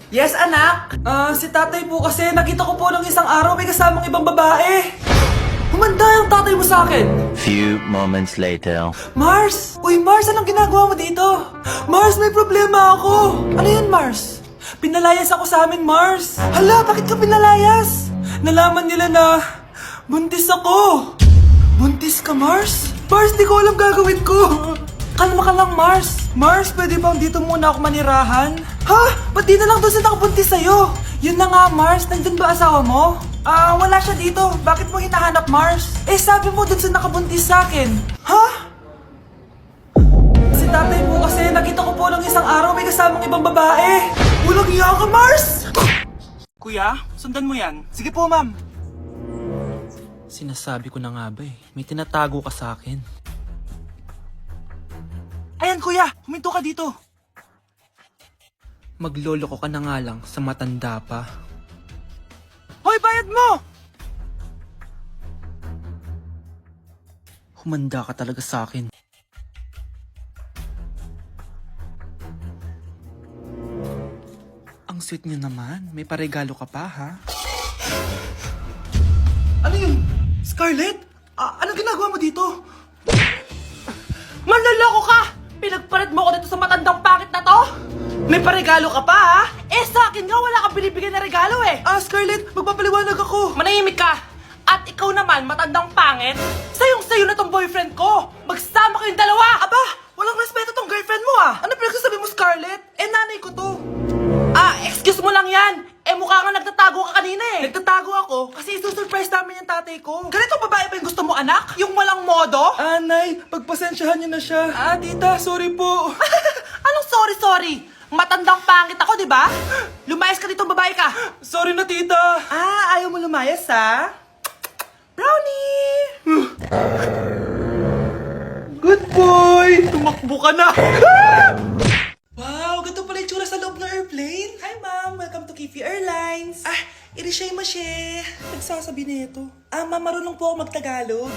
Yes, anak? Si tatay po kasi nakita ko po ng isang araw may kasamang ibang babae. Humanda yung tatay mo sa akin. Few moments later. Mars! Uy, Mars, anong ginagawa mo dito? Mars, may problema ako. Ano yun, Mars? Pinalayas ako sa amin, Mars. Hala, bakit ka pinalayas? Nalaman nila na buntis ako. Buntis ka, Mars? Mars, di ko alam gagawin ko. Kalma ka lang, Mars. Mars, pwede bang dito muna ako manirahan? Ha? Ba't di na lang doon sa nakabuntis sa'yo? Yun na nga, Mars. Nandun ba asawa mo? Wala siya dito. Bakit mo hinahanap, Mars? Eh, sabi mo dun sa nakabuntis sa akin. Ha? Si tatay mo kasi nakita ko po ng isang araw may kasamang ibang babae. Walang iya ka, Mars! Kuya, sundan mo yan. Sige po, ma'am. Sinasabi ko na nga ba eh. May tinatago ka sa akin. Ayan, kuya. Huminto ka dito. Magloloko ka na nga lang sa matanda pa. Hoy, bayad mo! Humanda ka talaga sa akin. Ang sweet niyo naman. May paregalo ka pa, ha? Ano yun? Scarlett? Anong ginagawa mo dito? Manloloko ka! Pinagpalit mo ko dito sa matandang pangit na to? May paregalo ka pa, ha? Eh, sa akin nga, wala kang binibigyan na regalo, eh. Scarlett, magpapaliwanag ako. Manahimik ka. At ikaw naman, matandang pangit, sayong-sayo na tong boyfriend ko. Magsama kayong dalawa. Aba, walang respeto tong girlfriend mo, ah. Ano pinagsasabi mo, Scarlett? Eh, nanay ko to. Excuse mo lang yan. Eh, mukha kang nagtatago ka kanina, eh. Nagtatago ako kasi isusurprise namin yung tatay ko. Ganitong babae ba yung gusto mo, anak? Yung walang modo? Nay, pagpasensyahan niyo na siya. Tita, sorry po. Anong sorry? Matandang pangit ako, di ba? Lumayas ka dito, babae ka. Sorry na, tita. Ayaw mo lumayas, ha? Brownie! Good boy! Tumakbo ka na. Wow, ganito pala yung tsura sa loob ng airplane. Hi, ma'am. Welcome to Kifi Airlines. Irishay mashe. Nagsasabi nito. Ma'am, marunong po ako magtagalog.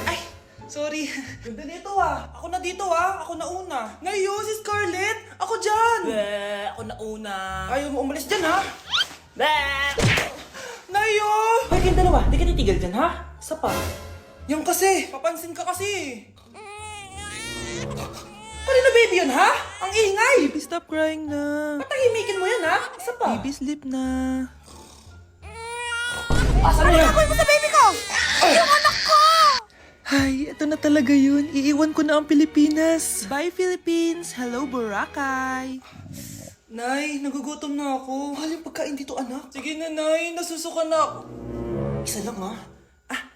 Sorry. Ganda nito, Ako na dito, Ako na una. Ngayon, si Scarlett. Ako dyan. Ako na una. Ayaw mo umalis dyan, ha? Nayo! Hoy, kayong dalawa. Di ka titigil dyan, ha? Isa pa. Yung kasi. Papansin ka kasi. Kanina baby yun, ha? Ang ingay! Baby, stop crying na. Patahimikin mo yan, ha? Isa pa. Baby, sleep na. Asan na yan? Ano mo sa baby ko? Yung anak ko! Ay, ito na talaga yun. Iiwan ko na ang Pilipinas. Bye, Philippines! Hello, Boracay! Nay, nagugutom na ako. Mahal yung pagkain dito, anak. Sige na, Nay. Nasusuka na ako. Isa lang,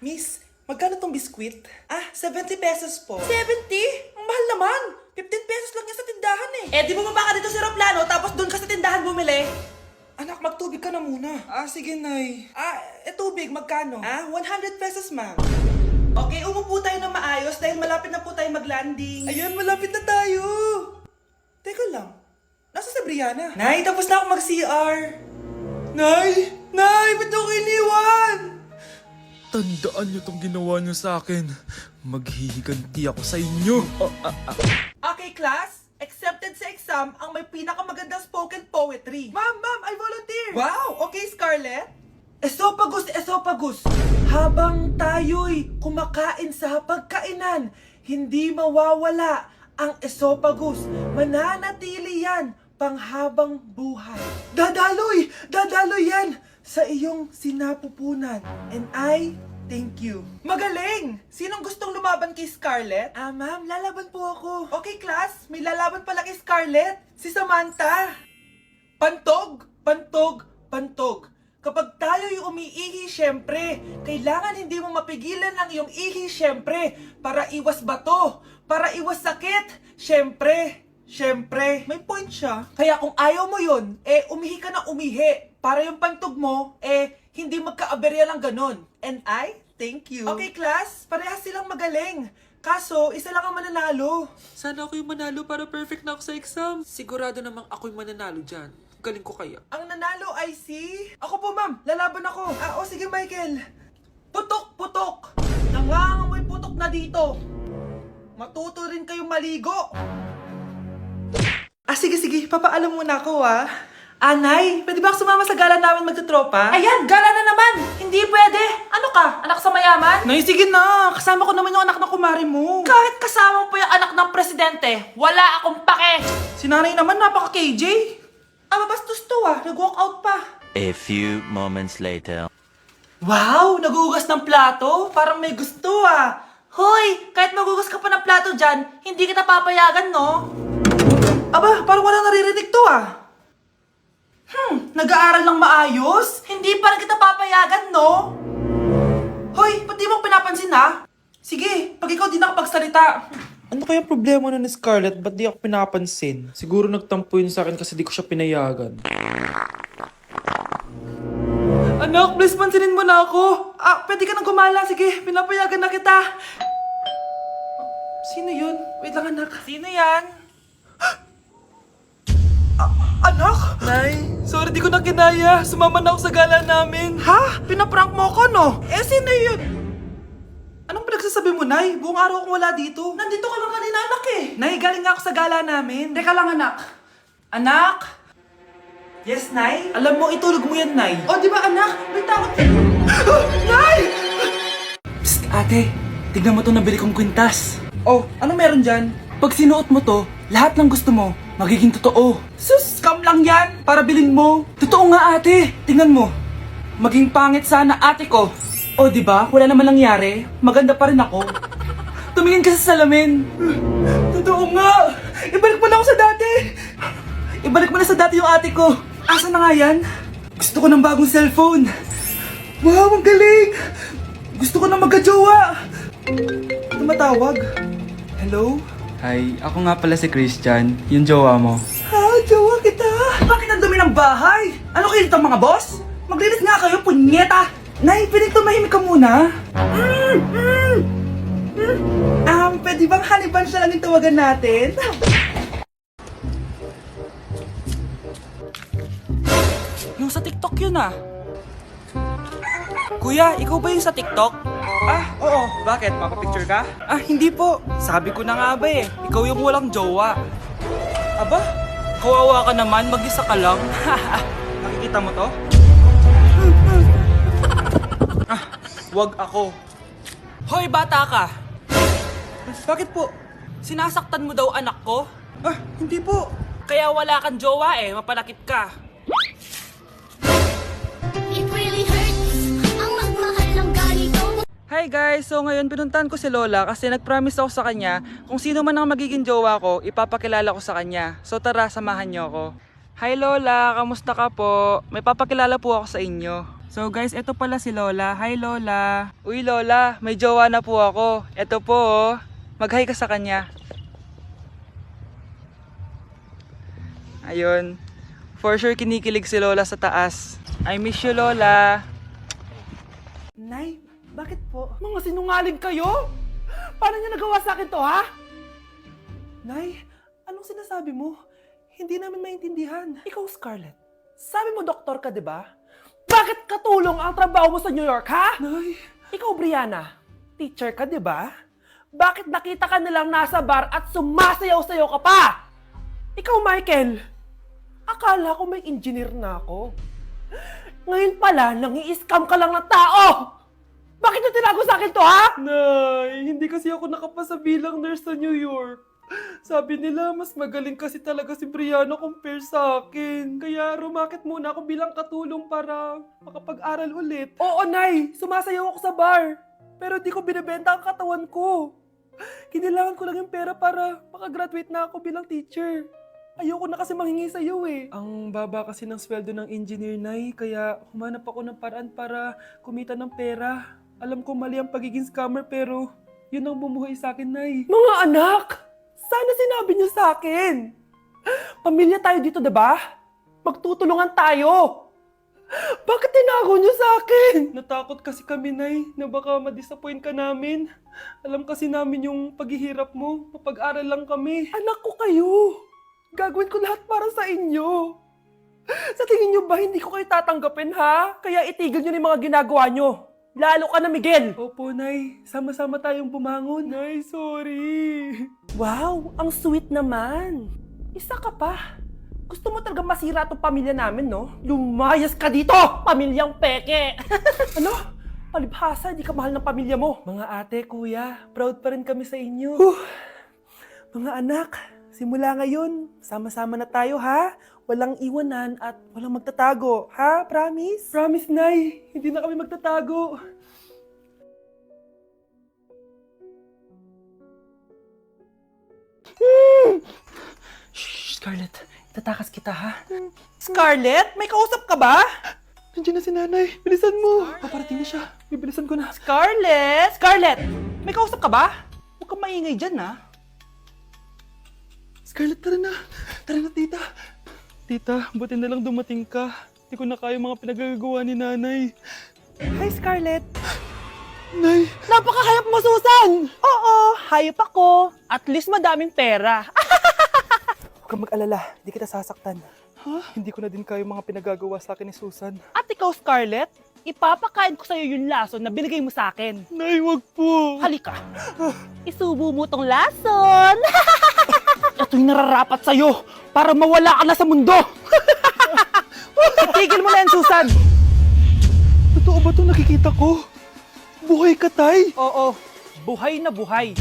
Miss, magkano tong biskwit? 70 pesos po. 70? Ang mahal naman. 15 pesos lang yan sa tindahan, eh. Di bumaba ka dito sa aeroplano, tapos doon ka sa tindahan bumili. Anak, magtubig ka na muna. Sige, Nay. Tubig, magkano? 100 pesos, ma'am. Okay, umupo tayo na maayos dahil malapit na po tayo mag-landing. Ayan, malapit na tayo. Teka lang. Nasa si Brianna? Nay, tapos na ako mag-CR. Nay, ba't ako iniwan? Tandaan niyo tong ginawa niyo sa akin. Maghihiganti ako sa inyo. Okay, class. Accepted sa exam ang may pinakamagandang spoken poetry. Ma'am, I volunteer. Wow, okay, Scarlett. Esophagus. Habang tayo'y kumakain sa pagkainan, hindi mawawala ang esophagus. Mananatili yan panghabang buhay. Dadaloy yan sa iyong sinapupunan. And I thank you. Magaling! Sinong gustong lumaban kay Scarlett? Ma'am, lalaban po ako. Okay, class. May lalaban pala kay Scarlett. Si Samantha. Pantog. Kapag tayo'y umiihi, syempre, kailangan hindi mo mapigilan ang iyong ihi, syempre, para iwas bato, para iwas sakit, syempre, may point siya. Kaya kung ayaw mo yun, umihi ka na umihi, para yung pantog mo, hindi magka-aberya lang ganon. And I thank you. Okay, class, parehas silang magaling. Kaso, isa lang ang mananalo. Sana ako yung manalo para perfect na ako sa exam. Sigurado namang ako yung mananalo dyan. Galing ko kaya. Ang nanalo ay si... Ako po, ma'am. Lalaban ako. Sige, Michael. Putok. Nangangamoy putok na dito. Matuto rin kayong maligo. Sige. Papaalam muna ako, Nay, pwede ba ako sumama sa gala namin magtutropa? Ayan, gala na naman! Hindi pwede! Ano ka? Anak sa mayaman? Nay, sige na! Kasama ko naman yung anak ng kumari mo. Kahit kasama mo pa yung anak ng presidente, wala akong pake! Si nanay naman, napaka-KJ. Bastos to nag-walk out pa. A few moments later. Wow, nagugas ng plato? Parang may gusto Hoy, kahit magugas ka pa ng plato dyan, hindi kita papayagan, no? Parang wala naririnig to nag-aaral ng maayos? Hindi pa rin kita papayagan, no? Hoy, ba't di mo pinapansin, Sige, pag ikaw di nakapagsalita. Ano kaya problema nun ni Scarlett? Ba't di ako pinapansin? Siguro nagtampo yun sa akin kasi di ko siya pinayagan. Anak, please pansinin mo na ako. Pwede ka nang gumala. Sige, pinapayagan na kita. Sino yun? Wait lang, anak. Sino yan? Anak? Nay, sorry di ko na kinaya. Sumama na ako sa gala namin. Ha? Pinaprank mo ko, no? Sino yun? Anong pinagsasabi mo, Nay? Buong araw akong wala dito. Nandito ka lang kanina, anak Nay, galing nga ako sa gala namin. Teka lang, anak. Anak? Yes, Nay? Alam mo, itulog mo yan, Nay. Di ba, anak? May takot. Nay! Psst, ate. Tignan mo to nabili kong kwintas. Ano meron dyan? Pag sinuot mo to, lahat ng gusto mo, magiging totoo. Sus, scam lang yan. Para bilhin mo. Totoo nga, ate. Tingnan mo. Maging pangit sana ate ko. Di ba? Wala naman nangyari. Maganda pa rin ako. Tumingin ka sa salamin. Totoo nga. Ibalik mo na ako sa dati. Ibalik mo na sa dati yung ate ko. Asa na nga yan? Gusto ko ng bagong cellphone. Wow, ang galing. Gusto ko na magka-jowa. Tumatawag. Hello? Hi, ako nga pala si Christian, yung jowa mo. Jowa kita. Bakit ang dumi ng bahay? Ano kayo dito mga boss? Maglinis nga kayo, punyeta. Nay, pwede tumahimik ka muna? Pwede bang honey bunch na lang yung tawagan natin? Yung sa TikTok yun Kuya, ikaw ba yung sa TikTok? Oo. Bakit? Papapicture ka? Hindi po. Sabi ko na nga ba ikaw yung walang jowa. Kawawa ka naman, mag-isa ka lang. Nakikita mo to? Wag ako. Hoy, bata ka! Bakit po? Sinasaktan mo daw anak ko? Hindi po. Kaya wala kang jowa mapanakit ka. It really hurts ang magmahal ng ganito. Hi guys! So ngayon pinuntahan ko si Lola kasi nag-promise ako sa kanya kung sino man ang magiging jowa ko, ipapakilala ko sa kanya. So tara, samahan niyo ako. Hi Lola! Kamusta ka po? May papakilala po ako sa inyo. So guys, ito pala si Lola. Hi Lola! Uy Lola, may jowa na po ako. Ito po Mag-hi ka sa kanya. Ayun. For sure kinikilig si Lola sa taas. I miss you Lola! Nay, bakit po? Mga sinungaling kayo? Paano niyo nagawa sa akin to, ha? Nay, anong sinasabi mo? Hindi namin maintindihan. Ikaw, Scarlett. Sabi mo doktor ka, di ba? Bakit katulong ang trabaho mo sa New York, ha? Nay. Ikaw, Brianna. Teacher ka, di ba? Bakit nakita ka nilang nasa bar at sumasayaw-sayaw ka pa? Ikaw, Michael. Akala ko may engineer na ako. Ngayon pala, nangi-scam ka lang ng tao! Bakit nyo tinago sa akin to, ha? Nay, hindi kasi ako nakapasa bilang nurse sa New York. Sabi nila, mas magaling kasi talaga si Brianna compare sa akin. Kaya rumakit muna ako bilang katulong para makapag-aral ulit. Oo, Nay! Sumasayaw ako sa bar. Pero di ko binibenta ang katawan ko. Kinilangan ko lang yung pera para makagraduate na ako bilang teacher. Ayoko na kasi manghingi sa'yo Ang baba kasi ng sweldo ng engineer, Nay. Kaya humanap ako ng paraan para kumita ng pera. Alam ko mali ang pagiging scammer pero yun ang bumuhay sa akin, Nay. Mga anak! Sana sinabi niyo sa akin. Pamilya tayo dito, diba? Magtutulungan tayo. Bakit tinago niyo sa akin? Natakot kasi kami, Nay, na baka ma-disappoint ka namin. Alam kasi namin yung paghihirap mo. Mapag-aral lang kami. Anak ko kayo. Gagawin ko lahat para sa inyo. Sa tingin niyo ba hindi ko kayo tatanggapin, ha? Kaya itigil niyo na yung mga ginagawa niyo. Lalo ka na, Miguel! Opo, Nay. Sama-sama tayong bumangon. Nay, sorry. Wow, ang sweet naman. Isa ka pa. Gusto mo talaga masira itong pamilya namin, no? Lumayas ka dito! Pamilyang peke! Ano? Palibhasa, hindi ka mahal ng pamilya mo. Mga ate, kuya, proud pa rin kami sa inyo. Mga anak, simula ngayon, sama-sama na tayo, ha? Walang iwanan at walang magtatago, ha? Promise? Promise, Nay. Hindi na kami magtatago. Shh, Scarlett. Itatakas kita, ha? Scarlett? May kausap ka ba? Nandiyan na si nanay. Bilisan mo. Paparating na siya. Bibilisan ko na. Scarlett! Scarlett! May kausap ka ba? Huwag kang maingay dyan, ha? Scarlett, tara na. Tara na, tita. Tita, buti na lang dumating ka. Hindi ko na kaya mga pinagagawa ni nanay. Hi, Scarlett. Nay. Napakahayap mo, Susan! Oo, hayop ako. At least madaming pera. Huwag kang mag-alala, hindi kita sasaktan. Hindi ko na din kaya mga pinagagawa sa akin ni Susan. At ikaw, Scarlett, ipapakain ko sa'yo yung lason na binigay mo sa akin. Nay, wag po. Halika. Isubo mo tong lason. Ito'y nararapat sa'yo para mawala ka na sa mundo. Itigil mo na yan, Susan. Totoo ba ito nakikita ko? Buhay ka, Tay? Oo, buhay na buhay.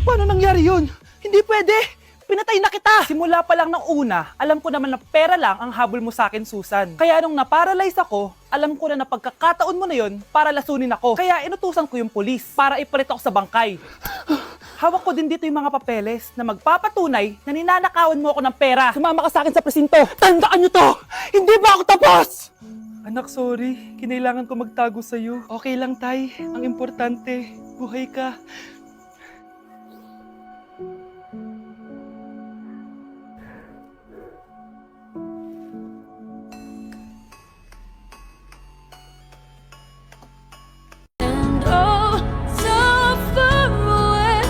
Paano nangyari yun? Hindi pwede. Pinatay na kita! Simula pa lang ng una, alam ko naman na pera lang ang habol mo sa akin, Susan. Kaya nung naparalyze ako, alam ko na pagkakataon mo na yon para lasunin ako. Kaya inutusan ko yung polis para ipalit ako sa bangkay. Hawak ko din dito yung mga papeles na magpapatunay na ninanakawan mo ako ng pera. Sumama ka sa akin sa presinto. Tandaan nyo to! Hindi ba ako tapos? Anak, sorry. Kinailangan ko magtago sa'yo. Okay lang, Tay. Ang importante, buhay ka. And oh, so far away.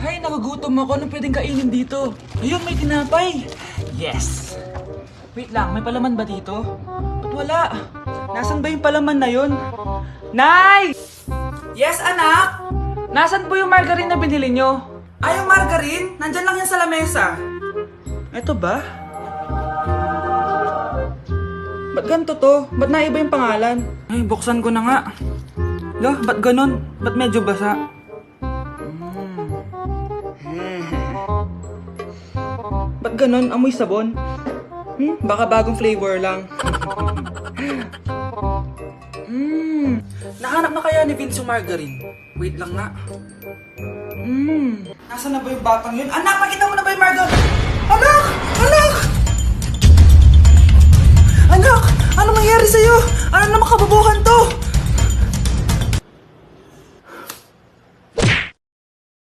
Ay, nagugutom ako. Anong pwedeng kainin dito? Ayun, may tinapay. Yes! Wait lang, may palaman ba dito? Ba't wala? Nasaan ba yung palaman na yun? Nay! Yes, anak? Nasaan po yung margarine na binili nyo? Ay, yung margarine? Nandyan lang yan sa lamesa. Eto ba? Ba't ganito to? Ba't naiba yung pangalan? Ay, buksan ko na nga. Lo, ba't ganun? Ba't medyo basa? Ba't ganun? Amoy sabon? Baka bagong flavor lang. Nahanap na kaya ni Vince yung margarine? Wait lang nga. Nasaan na ba yung batang yun? Anak, nakita mo na ba yung margarine? Anak! Anak! Anak! Ano nangyari sa'yo? Ano naman kababuhan to?